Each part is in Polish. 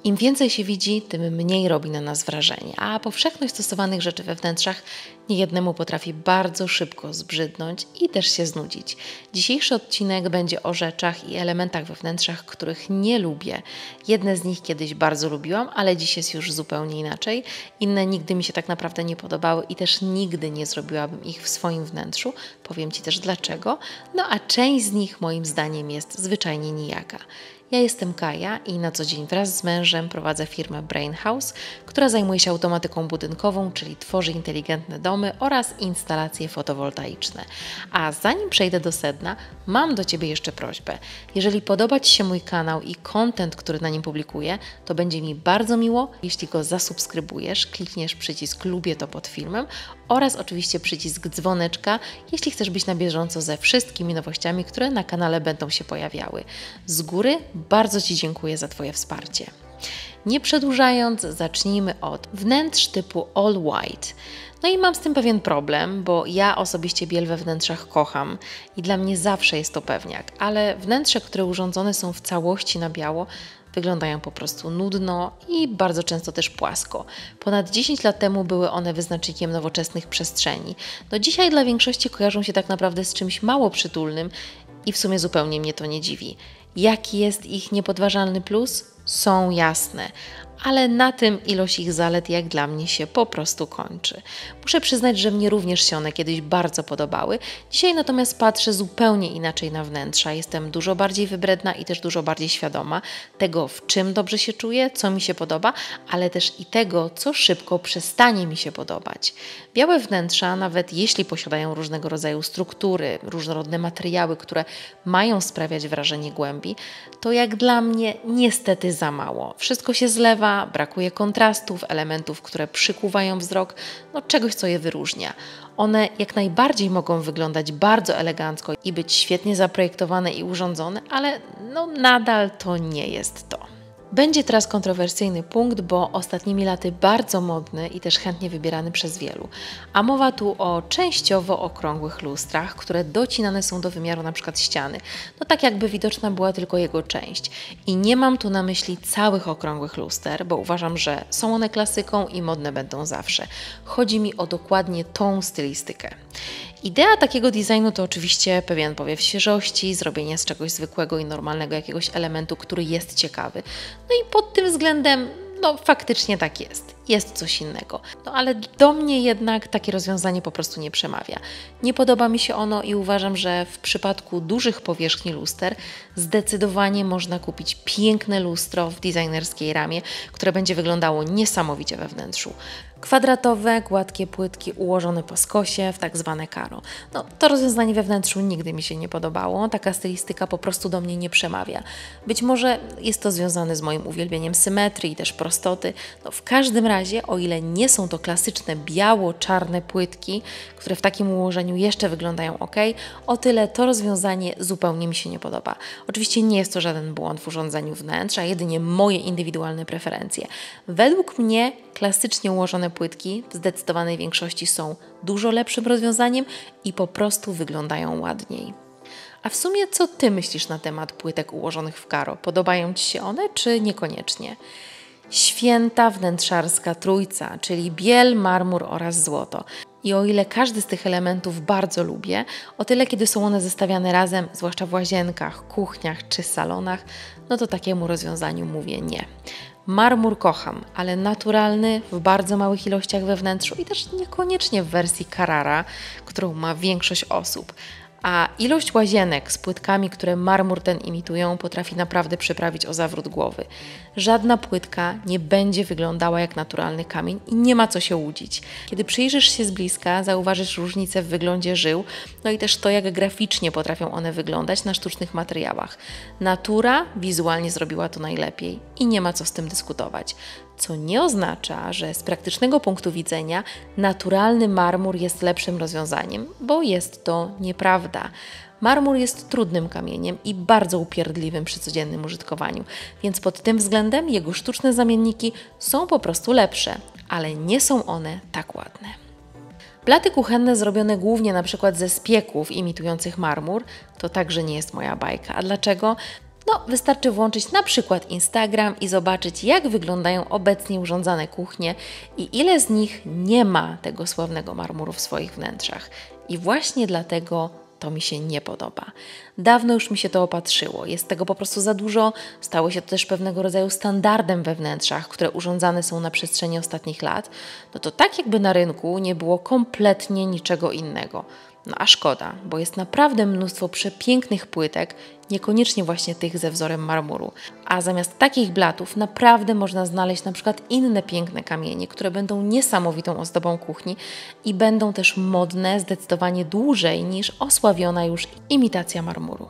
Im więcej się widzi, tym mniej robi na nas wrażenie, a powszechność stosowanych rzeczy we wnętrzach niejednemu potrafi bardzo szybko zbrzydnąć i też się znudzić. Dzisiejszy odcinek będzie o rzeczach i elementach we wnętrzach, których nie lubię. Jedne z nich kiedyś bardzo lubiłam, ale dziś jest już zupełnie inaczej. Inne nigdy mi się tak naprawdę nie podobały i też nigdy nie zrobiłabym ich w swoim wnętrzu. Powiem Ci też dlaczego. No a część z nich moim zdaniem jest zwyczajnie nijaka. Ja jestem Kaja i na co dzień wraz z mężem prowadzę firmę Brain House, która zajmuje się automatyką budynkową, czyli tworzy inteligentne domy oraz instalacje fotowoltaiczne. A zanim przejdę do sedna, mam do Ciebie jeszcze prośbę. Jeżeli podoba Ci się mój kanał i content, który na nim publikuję, to będzie mi bardzo miło, jeśli go zasubskrybujesz, klikniesz przycisk lubię to pod filmem oraz oczywiście przycisk dzwoneczka, jeśli chcesz być na bieżąco ze wszystkimi nowościami, które na kanale będą się pojawiały. Z góry bardzo Ci dziękuję za Twoje wsparcie. Nie przedłużając, zacznijmy od wnętrz typu all white. No i mam z tym pewien problem, bo ja osobiście biel we wnętrzach kocham i dla mnie zawsze jest to pewniak, ale wnętrze, które urządzone są w całości na biało, wyglądają po prostu nudno i bardzo często też płasko. Ponad 10 lat temu były one wyznacznikiem nowoczesnych przestrzeni. No dzisiaj dla większości kojarzą się tak naprawdę z czymś mało przytulnym i w sumie zupełnie mnie to nie dziwi. Jaki jest ich niepodważalny plus? Są jasne, ale na tym ilość ich zalet jak dla mnie się po prostu kończy. Muszę przyznać, że mnie również się one kiedyś bardzo podobały. Dzisiaj natomiast patrzę zupełnie inaczej na wnętrza. Jestem dużo bardziej wybredna i też dużo bardziej świadoma tego, w czym dobrze się czuję, co mi się podoba, ale też i tego, co szybko przestanie mi się podobać. Białe wnętrza, nawet jeśli posiadają różnego rodzaju struktury, różnorodne materiały, które mają sprawiać wrażenie głębi, to jak dla mnie niestety za mało. Wszystko się zlewa, brakuje kontrastów, elementów, które przykuwają wzrok, no czegoś, co je wyróżnia. One jak najbardziej mogą wyglądać bardzo elegancko i być świetnie zaprojektowane i urządzone, ale no nadal to nie jest to. Będzie teraz kontrowersyjny punkt, bo ostatnimi laty bardzo modny i też chętnie wybierany przez wielu. A mowa tu o częściowo okrągłych lustrach, które docinane są do wymiaru np. ściany. No tak jakby widoczna była tylko jego część. I nie mam tu na myśli całych okrągłych luster, bo uważam, że są one klasyką i modne będą zawsze. Chodzi mi o dokładnie tą stylistykę. Idea takiego designu to oczywiście pewien powiew świeżości, zrobienie z czegoś zwykłego i normalnego jakiegoś elementu, który jest ciekawy. No i pod tym względem, no faktycznie tak jest. Jest coś innego. No ale do mnie jednak takie rozwiązanie po prostu nie przemawia. Nie podoba mi się ono i uważam, że w przypadku dużych powierzchni luster zdecydowanie można kupić piękne lustro w designerskiej ramie, które będzie wyglądało niesamowicie we wnętrzu. Kwadratowe, gładkie płytki ułożone po skosie w tak zwane karo. No, to rozwiązanie we wnętrzu nigdy mi się nie podobało. Taka stylistyka po prostu do mnie nie przemawia. Być może jest to związane z moim uwielbieniem symetrii i też prostoty. No, w każdym razie, o ile nie są to klasyczne biało-czarne płytki, które w takim ułożeniu jeszcze wyglądają ok, o tyle to rozwiązanie zupełnie mi się nie podoba. Oczywiście nie jest to żaden błąd w urządzeniu wnętrza, jedynie moje indywidualne preferencje. Według mnie klasycznie ułożone płytki w zdecydowanej większości są dużo lepszym rozwiązaniem i po prostu wyglądają ładniej. A w sumie co Ty myślisz na temat płytek ułożonych w karo? Podobają Ci się one, czy niekoniecznie? Święta wnętrzarska trójca, czyli biel, marmur oraz złoto. I o ile każdy z tych elementów bardzo lubię, o tyle kiedy są one zestawiane razem, zwłaszcza w łazienkach, kuchniach czy salonach, no to takiemu rozwiązaniu mówię nie. Marmur kocham, ale naturalny, w bardzo małych ilościach we wnętrzu i też niekoniecznie w wersji Carrara, którą ma większość osób. A ilość łazienek z płytkami, które marmur ten imitują, potrafi naprawdę przyprawić o zawrót głowy. Żadna płytka nie będzie wyglądała jak naturalny kamień i nie ma co się łudzić. Kiedy przyjrzysz się z bliska, zauważysz różnicę w wyglądzie żył, no i też to, jak graficznie potrafią one wyglądać na sztucznych materiałach. Natura wizualnie zrobiła to najlepiej i nie ma co z tym dyskutować. Co nie oznacza, że z praktycznego punktu widzenia naturalny marmur jest lepszym rozwiązaniem, bo jest to nieprawda. Marmur jest trudnym kamieniem i bardzo upierdliwym przy codziennym użytkowaniu, więc pod tym względem jego sztuczne zamienniki są po prostu lepsze, ale nie są one tak ładne. Blaty kuchenne zrobione głównie na przykład ze spieków imitujących marmur to także nie jest moja bajka. A dlaczego? No, wystarczy włączyć na przykład Instagram i zobaczyć, jak wyglądają obecnie urządzane kuchnie i ile z nich nie ma tego sławnego marmuru w swoich wnętrzach. I właśnie dlatego to mi się nie podoba. Dawno już mi się to opatrzyło. Jest tego po prostu za dużo. Stało się to też pewnego rodzaju standardem we wnętrzach, które urządzane są na przestrzeni ostatnich lat. No to tak jakby na rynku nie było kompletnie niczego innego. No a szkoda, bo jest naprawdę mnóstwo przepięknych płytek, niekoniecznie właśnie tych ze wzorem marmuru. A zamiast takich blatów naprawdę można znaleźć na przykład inne piękne kamienie, które będą niesamowitą ozdobą kuchni i będą też modne zdecydowanie dłużej niż osławiona już imitacja marmuru.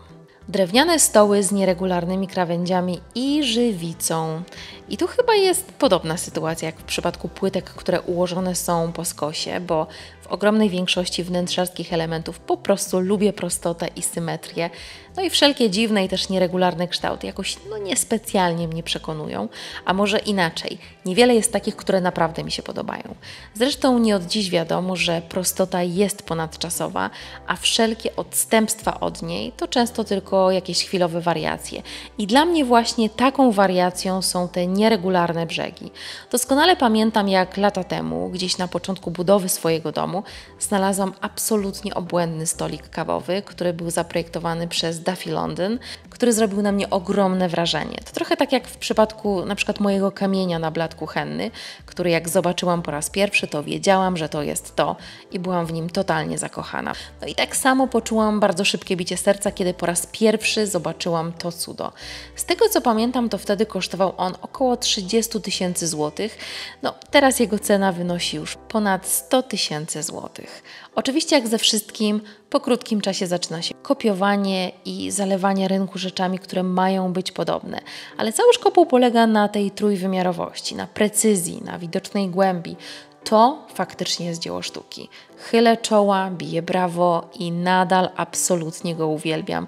Drewniane stoły z nieregularnymi krawędziami i żywicą. I tu chyba jest podobna sytuacja jak w przypadku płytek, które ułożone są po skosie, bo w ogromnej większości wnętrzarskich elementów po prostu lubię prostotę i symetrię. No i wszelkie dziwne i też nieregularne kształty jakoś niespecjalnie mnie przekonują, a może inaczej. Niewiele jest takich, które naprawdę mi się podobają. Zresztą nie od dziś wiadomo, że prostota jest ponadczasowa, a wszelkie odstępstwa od niej to często tylko jakieś chwilowe wariacje. I dla mnie właśnie taką wariacją są te nieregularne brzegi. Doskonale pamiętam, jak lata temu, gdzieś na początku budowy swojego domu, znalazłam absolutnie obłędny stolik kawowy, który był zaprojektowany przez Duffy London, który zrobił na mnie ogromne wrażenie. To trochę tak jak w przypadku na przykład mojego kamienia na blat kuchenny, który jak zobaczyłam po raz pierwszy, to wiedziałam, że to jest to i byłam w nim totalnie zakochana. No i tak samo poczułam bardzo szybkie bicie serca, kiedy po raz pierwszy zobaczyłam to cudo. Z tego co pamiętam, to wtedy kosztował on około 30 000 złotych. No teraz jego cena wynosi już ponad 100 000 złotych. Oczywiście jak ze wszystkim, po krótkim czasie zaczyna się kopiowanie i zalewanie rynku rzeczami, które mają być podobne. Ale cały szkopuł polega na tej trójwymiarowości, na precyzji, na widocznej głębi. To faktycznie jest dzieło sztuki. Chylę czoła, biję brawo i nadal absolutnie go uwielbiam.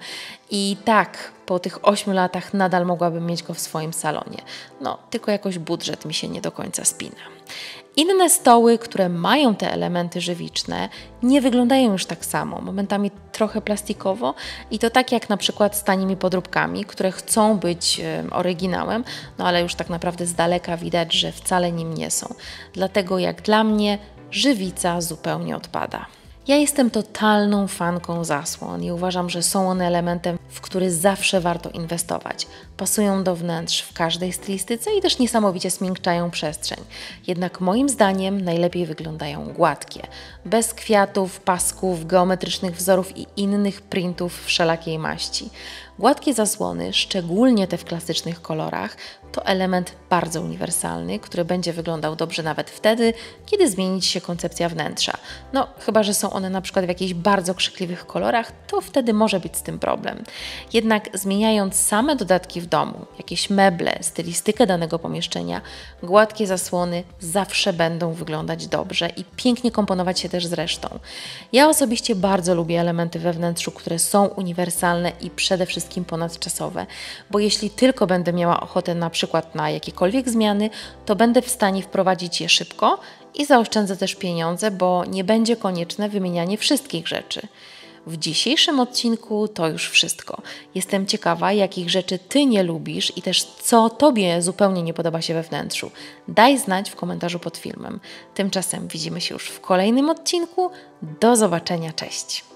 I tak, po tych 8 latach nadal mogłabym mieć go w swoim salonie. No, tylko jakoś budżet mi się nie do końca spina. Inne stoły, które mają te elementy żywiczne, nie wyglądają już tak samo, momentami trochę plastikowo i to tak jak na przykład z tanimi podróbkami, które chcą być oryginałem, no ale już tak naprawdę z daleka widać, że wcale nim nie są. Dlatego jak dla mnie żywica zupełnie odpada. Ja jestem totalną fanką zasłon i uważam, że są one elementem, w który zawsze warto inwestować. Pasują do wnętrz w każdej stylistyce i też niesamowicie zmiękczają przestrzeń. Jednak moim zdaniem najlepiej wyglądają gładkie, bez kwiatów, pasków, geometrycznych wzorów i innych printów wszelakiej maści. Gładkie zasłony, szczególnie te w klasycznych kolorach, to element bardzo uniwersalny, który będzie wyglądał dobrze nawet wtedy, kiedy zmieni się koncepcja wnętrza. No, chyba że są one na przykład w jakichś bardzo krzykliwych kolorach, to wtedy może być z tym problem. Jednak zmieniając same dodatki w domu, jakieś meble, stylistykę danego pomieszczenia, gładkie zasłony zawsze będą wyglądać dobrze i pięknie komponować się też z resztą. Ja osobiście bardzo lubię elementy we wnętrzu, które są uniwersalne i przede wszystkim ponadczasowe, bo jeśli tylko będę miała ochotę na przykład na jakiekolwiek zmiany, to będę w stanie wprowadzić je szybko i zaoszczędzę też pieniądze, bo nie będzie konieczne wymienianie wszystkich rzeczy. W dzisiejszym odcinku to już wszystko. Jestem ciekawa, jakich rzeczy Ty nie lubisz i też co Tobie zupełnie nie podoba się we wnętrzu. Daj znać w komentarzu pod filmem. Tymczasem widzimy się już w kolejnym odcinku. Do zobaczenia, cześć!